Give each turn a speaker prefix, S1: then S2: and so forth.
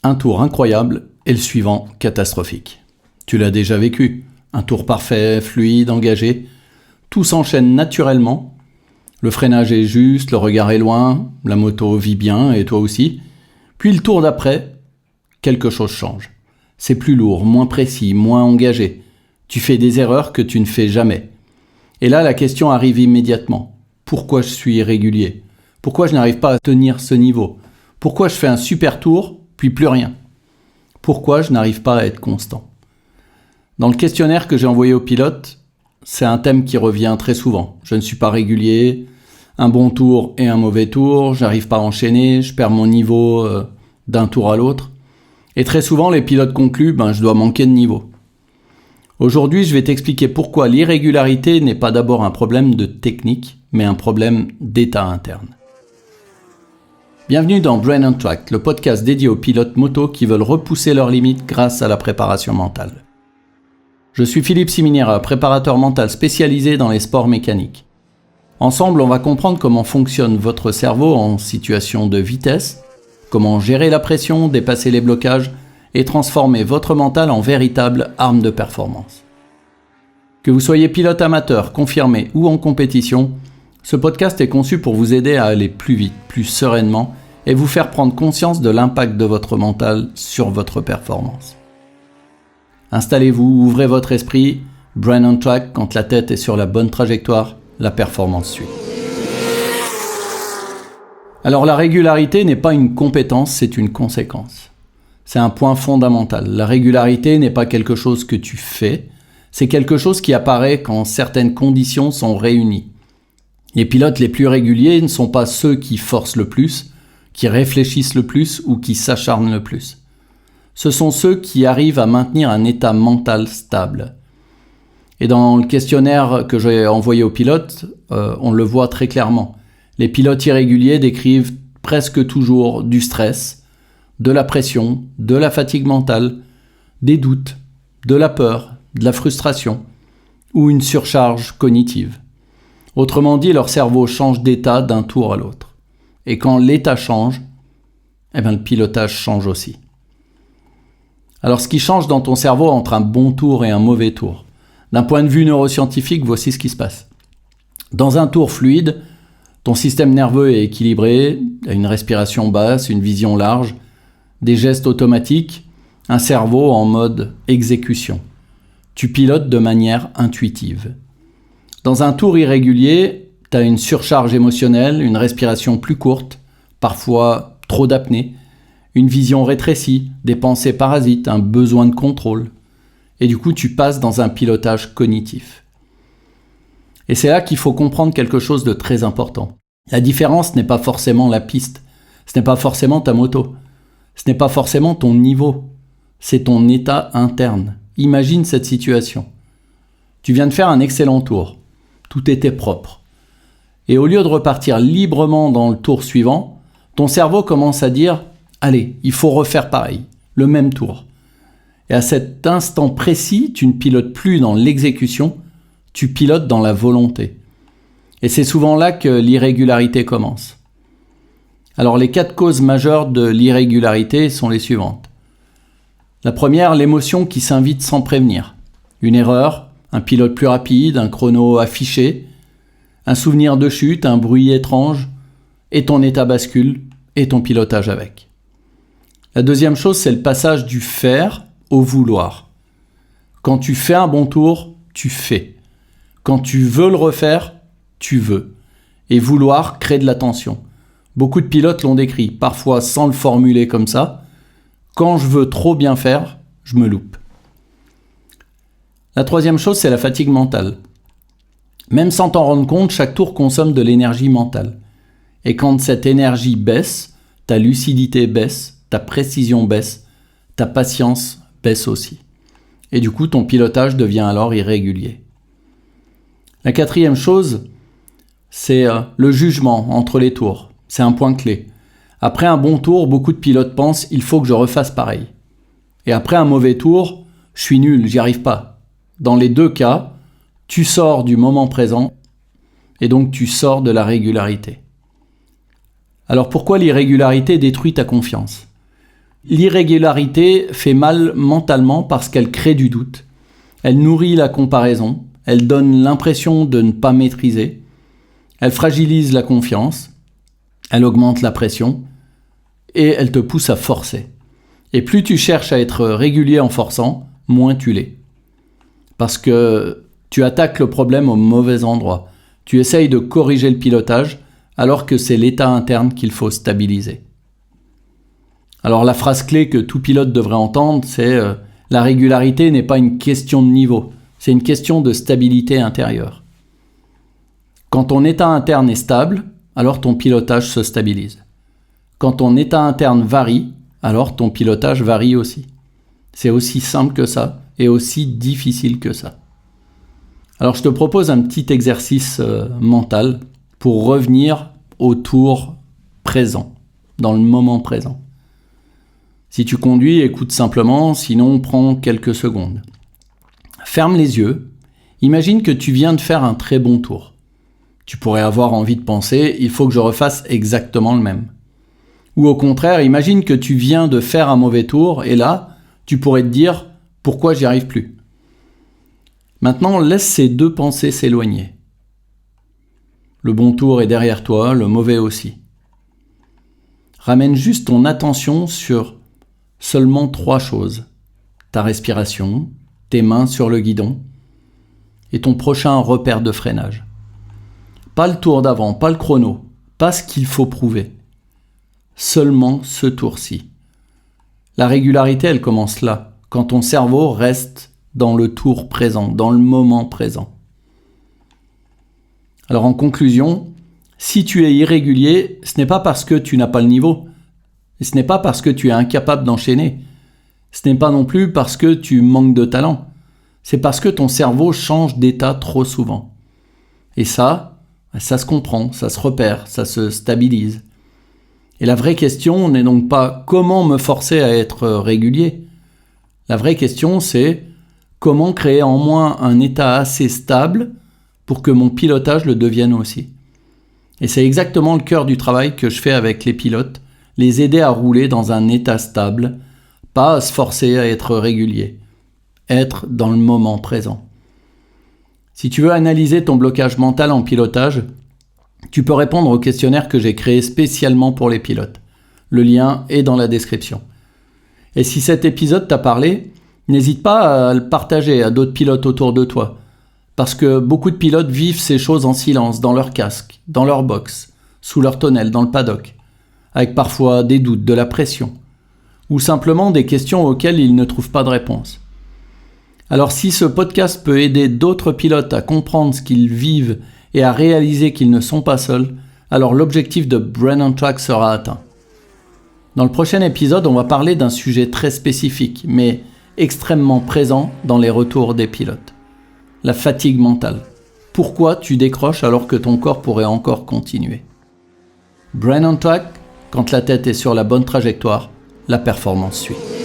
S1: Un tour incroyable et le suivant catastrophique. Tu l'as déjà vécu. Un tour parfait, fluide, engagé. Tout s'enchaîne naturellement. Le freinage est juste, le regard est loin, la moto vit bien et toi aussi. Puis le tour d'après, quelque chose change. C'est plus lourd, moins précis, moins engagé. Tu fais des erreurs que tu ne fais jamais. Et là, la question arrive immédiatement. Pourquoi je suis irrégulier ? Pourquoi je n'arrive pas à tenir ce niveau ? Pourquoi je fais un super tour, puis plus rien ? Pourquoi je n'arrive pas à être constant ? Dans le questionnaire que j'ai envoyé aux pilotes, c'est un thème qui revient très souvent. Je ne suis pas régulier, un bon tour et un mauvais tour, j'arrive pas à enchaîner, je perds mon niveau d'un tour à l'autre. Et très souvent, les pilotes concluent, je dois manquer de niveau. Aujourd'hui, je vais t'expliquer pourquoi l'irrégularité n'est pas d'abord un problème de technique, mais un problème d'état interne. Bienvenue dans Brain on Track, le podcast dédié aux pilotes moto qui veulent repousser leurs limites grâce à la préparation mentale. Je suis Philippe Siminera, préparateur mental spécialisé dans les sports mécaniques. Ensemble, on va comprendre comment fonctionne votre cerveau en situation de vitesse, comment gérer la pression, dépasser les blocages et transformer votre mental en véritable arme de performance. Que vous soyez pilote amateur, confirmé ou en compétition, ce podcast est conçu pour vous aider à aller plus vite, plus sereinement et vous faire prendre conscience de l'impact de votre mental sur votre performance. Installez-vous, ouvrez votre esprit, Brain on Track, quand la tête est sur la bonne trajectoire, la performance suit. Alors la régularité n'est pas une compétence, c'est une conséquence. C'est un point fondamental. La régularité n'est pas quelque chose que tu fais, c'est quelque chose qui apparaît quand certaines conditions sont réunies. Les pilotes les plus réguliers ne sont pas ceux qui forcent le plus, qui réfléchissent le plus ou qui s'acharnent le plus. Ce sont ceux qui arrivent à maintenir un état mental stable. Et dans le questionnaire que j'ai envoyé aux pilotes, on le voit très clairement. Les pilotes irréguliers décrivent presque toujours du stress, de la pression, de la fatigue mentale, des doutes, de la peur, de la frustration ou une surcharge cognitive. Autrement dit, leur cerveau change d'état d'un tour à l'autre. Et quand l'état change, le pilotage change aussi. Alors ce qui change dans ton cerveau entre un bon tour et un mauvais tour, d'un point de vue neuroscientifique, voici ce qui se passe. Dans un tour fluide, ton système nerveux est équilibré, une respiration basse, une vision large, des gestes automatiques, un cerveau en mode exécution. Tu pilotes de manière intuitive. Dans un tour irrégulier, tu as une surcharge émotionnelle, une respiration plus courte, parfois trop d'apnée, une vision rétrécie, des pensées parasites, un besoin de contrôle. Et du coup, tu passes dans un pilotage cognitif. Et c'est là qu'il faut comprendre quelque chose de très important. La différence n'est pas forcément la piste, ce n'est pas forcément ta moto, ce n'est pas forcément ton niveau, c'est ton état interne. Imagine cette situation. Tu viens de faire un excellent tour, tout était propre. Et au lieu de repartir librement dans le tour suivant, ton cerveau commence à dire « Allez, il faut refaire pareil, le même tour ». Et à cet instant précis, tu ne pilotes plus dans l'exécution, tu pilotes dans la volonté. Et c'est souvent là que l'irrégularité commence. Alors les 4 causes majeures de l'irrégularité sont les suivantes. La première, l'émotion qui s'invite sans prévenir. Une erreur, un pilote plus rapide, un chrono affiché, un souvenir de chute, un bruit étrange, et ton état bascule, et ton pilotage avec. La deuxième chose, c'est le passage du faire au vouloir. Quand tu fais un bon tour, tu fais. Quand tu veux le refaire, tu veux. Et vouloir crée de la tension. Beaucoup de pilotes l'ont décrit, parfois sans le formuler comme ça. Quand je veux trop bien faire, je me loupe. La troisième chose, c'est la fatigue mentale. Même sans t'en rendre compte, chaque tour consomme de l'énergie mentale. Et quand cette énergie baisse, ta lucidité baisse, ta précision baisse, ta patience baisse aussi. Et du coup, ton pilotage devient alors irrégulier. La quatrième chose, c'est le jugement entre les tours. C'est un point clé. Après un bon tour, beaucoup de pilotes pensent « il faut que je refasse pareil ». Et après un mauvais tour, « je suis nul, j'y arrive pas ». Dans les deux cas, tu sors du moment présent et donc tu sors de la régularité. Alors pourquoi l'irrégularité détruit ta confiance ? L'irrégularité fait mal mentalement parce qu'elle crée du doute. Elle nourrit la comparaison. Elle donne l'impression de ne pas maîtriser. Elle fragilise la confiance. Elle augmente la pression. Et elle te pousse à forcer. Et plus tu cherches à être régulier en forçant, moins tu l'es. Parce que tu attaques le problème au mauvais endroit. Tu essayes de corriger le pilotage alors que c'est l'état interne qu'il faut stabiliser. Alors la phrase clé que tout pilote devrait entendre, c'est la régularité n'est pas une question de niveau, c'est une question de stabilité intérieure. Quand ton état interne est stable, alors ton pilotage se stabilise. Quand ton état interne varie, alors ton pilotage varie aussi. C'est aussi simple que ça et aussi difficile que ça. Alors je te propose un petit exercice mental pour revenir au tour présent, dans le moment présent. Si tu conduis, écoute simplement, sinon prends quelques secondes. Ferme les yeux, imagine que tu viens de faire un très bon tour. Tu pourrais avoir envie de penser, il faut que je refasse exactement le même. Ou au contraire, imagine que tu viens de faire un mauvais tour et là, tu pourrais te dire « Pourquoi j'y arrive plus ?» Maintenant, laisse ces deux pensées s'éloigner. Le bon tour est derrière toi, le mauvais aussi. Ramène juste ton attention sur seulement 3 choses. Ta respiration, tes mains sur le guidon et ton prochain repère de freinage. Pas le tour d'avant, pas le chrono, pas ce qu'il faut prouver. Seulement ce tour-ci. La régularité, elle commence là, quand ton cerveau reste dans le tour présent, dans le moment présent. Alors en conclusion, si tu es irrégulier, ce n'est pas parce que tu n'as pas le niveau, et ce n'est pas parce que tu es incapable d'enchaîner, ce n'est pas non plus parce que tu manques de talent, c'est parce que ton cerveau change d'état trop souvent. Et ça se comprend, ça se repère, ça se stabilise. Et la vraie question n'est donc pas comment me forcer à être régulier. La vraie question c'est comment créer en moi un état assez stable pour que mon pilotage le devienne aussi. Et c'est exactement le cœur du travail que je fais avec les pilotes, les aider à rouler dans un état stable, pas à se forcer à être régulier, être dans le moment présent. Si tu veux analyser ton blocage mental en pilotage, tu peux répondre au questionnaire que j'ai créé spécialement pour les pilotes. Le lien est dans la description. Et si cet épisode t'a parlé, n'hésite pas à le partager à d'autres pilotes autour de toi. Parce que beaucoup de pilotes vivent ces choses en silence, dans leur casque, dans leur box, sous leur tonnelle, dans le paddock, avec parfois des doutes, de la pression, ou simplement des questions auxquelles ils ne trouvent pas de réponse. Alors si ce podcast peut aider d'autres pilotes à comprendre ce qu'ils vivent et à réaliser qu'ils ne sont pas seuls, alors l'objectif de Brain on Track sera atteint. Dans le prochain épisode, on va parler d'un sujet très spécifique, mais extrêmement présent dans les retours des pilotes. La fatigue mentale. Pourquoi tu décroches alors que ton corps pourrait encore continuer ? Brain on Track, quand la tête est sur la bonne trajectoire, la performance suit.